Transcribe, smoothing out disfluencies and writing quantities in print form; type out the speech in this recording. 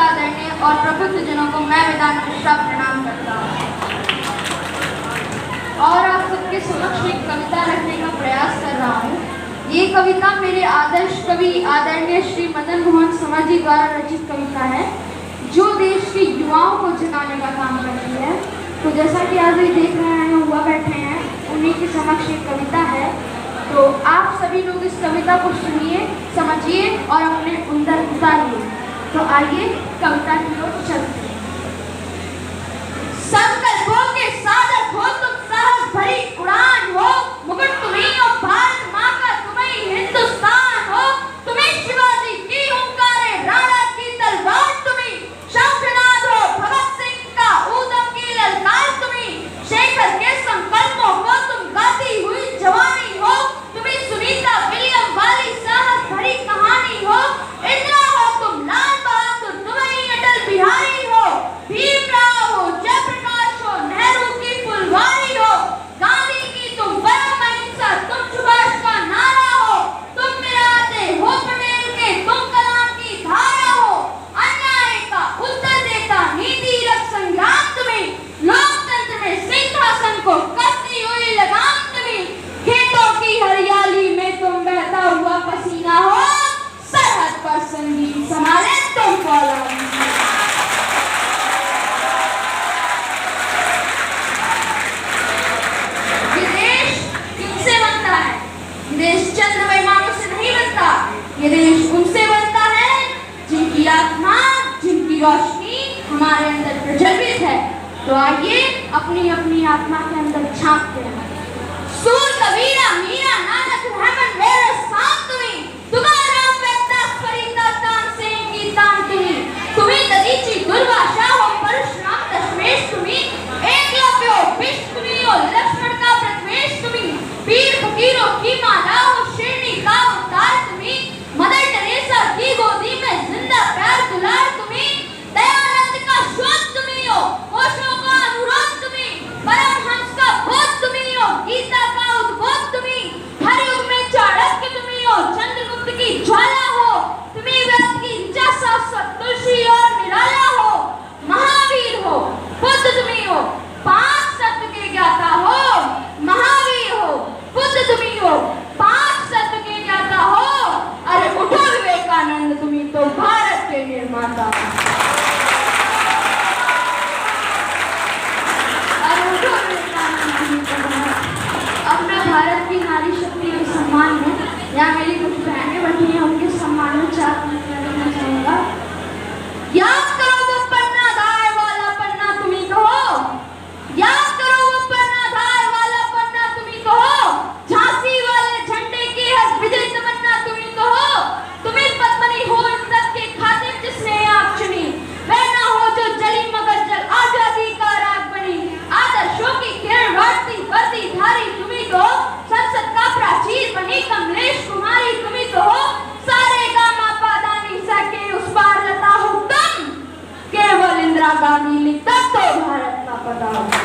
आदरणीय और प्रबुद्ध जनों को मैं वेदांत मिश्रा प्रणाम करता हूँ और आप सबके समक्ष एक कविता रखने का प्रयास कर रहा हूँ। ये कविता मेरे आदर्श कवि आदरणीय श्री मदन मोहन समर जी द्वारा रचित कविता है, जो देश के युवाओं को जगाने का काम करती है। तो जैसा कि आज ये देख रहे हैं, हुआ बैठे हैं, उन्हीं के समक्ष एक कविता है। तो आप सभी लोग इस कविता को सुनिए, समझिए और अपने अंदर उतारिए। तो आइए कविता की ओर चलते हैं। संकल्पों के साधक हो तुम, साहस भरी उड़ान हो, मुकुट तुम्हीं हो, भारत माँ का तुम्हीं हिंदुस्तान हो। तुम्हीं शिवाजी की हुंकारे, राणा की तलवार तुम्हीं, शंखनाद हो भगत सिंह का, ऊधम की ललकार तुम्हीं, शेखर के संकल्पों को तुम गाती हुई जवानी हो। तुम्हीं सुनीता विलियम वाली साहस भरी कहानी हो। इंदिरा हो तुम, लाल बहादुर तुम्हीं अटल बिहारी हो, भीमराव हो, जयप्रकाश हो, नेहरू की फुलवारी हो, गांधी की तुम परम अहिंसा, तुम सुभाष का नारा हो, तुम मिलाते हो पटेल के, तुम कलाम की धारा हो, अन्याय का उत्तर देता नीति रख संग्राम तुम्हीं, लोकतंत्र में सिंहासन को कसती हुई लगाम तुम्हीं, खेतों की हरियाली में तुम बहता हुआ पसीना हो, सरहद पर संगीत संभाले तुम फौलाद। ये देश किनसे बनता है? ये देश चंद बेईमानों से नहीं बनता। ये देश उनसे बनता है जिनकी आत्मा, जिनकी रोशनी हमारे अंदर प्रज्वलित है। तो आइए अपनी अपनी आत्मा के अंदर झांकते हैं। सूर कबीरा मीरा नानक रहमन मेरे साथ तुम्हीं, तुकाराम वेदास फरीदा तानसेन की तान तुम्हीं, तुम्हीं दधीची दुर्वासा हो, परशुराम दशमेश तुम्हीं, एकलव्य हो, भीष्म तुम्हीं हो, लक्ष्मण का प्रथमेश तुम्हीं, वीर फकीरों की माला हो, शिरडी का अवतार तुम्हीं, मदर टेरेसा की गोदी में जिंदा प्यार दुलार तुम्हीं, दयानंद का शोध तुम्हीं हो, ओशो का अनुरोध तुम्हीं, परमहंस का बोध तुम्हीं हो, गीता का उद्बोध तुम्हीं, हर युग में चाणक्य तुम्हीं हो, चंद्रगुप्त की ज्वाला हो, तुम्हीं वेद की ऋचा शाश्वत, तुलसी और निराला हो, महावीर हो, बुद्ध तुम्हीं हो, पांच सत्य के ज्ञाता हो, महावीर हो, बुद्ध तुम्हीं हो, पांच सत्य के ज्ञाता हो। अरे उठो विवेकानंद, तुम्हीं तो भारत के निर्माता हो। अपना भारत की नारी शक्ति के सम्मान में यहाँ मेरी कुछ बहनें बैठी हैं, उनके सम्मान में चार कहना चाहूंगा। याद करो वो पन्ना धाय वाला पन्ना तुम्हीं तो हो, याद करो वो पन्ना धाय वाला पन्ना तुम्हीं तो हो, झांसी वाले झंडे की है विजय तमन्ना तुम्हीं तो हो, तुम्हीं पद्मनी हो इज्जत के खातिर जिसने आँख चुनी, वह ना हो जो जली मगर जल आजादी का राग बनी, आदर्शों की किरण रोशनी वर्दी धारी तुम्हीं तो हो, संसद का प्राचीर बनी कमलेश कुमारी तुम्हीं तो हो, सारे गामा पादानी सा के उस पार लता हो तुम, केवल इंदिरा गांधी लिखता तो भारत का पता हो।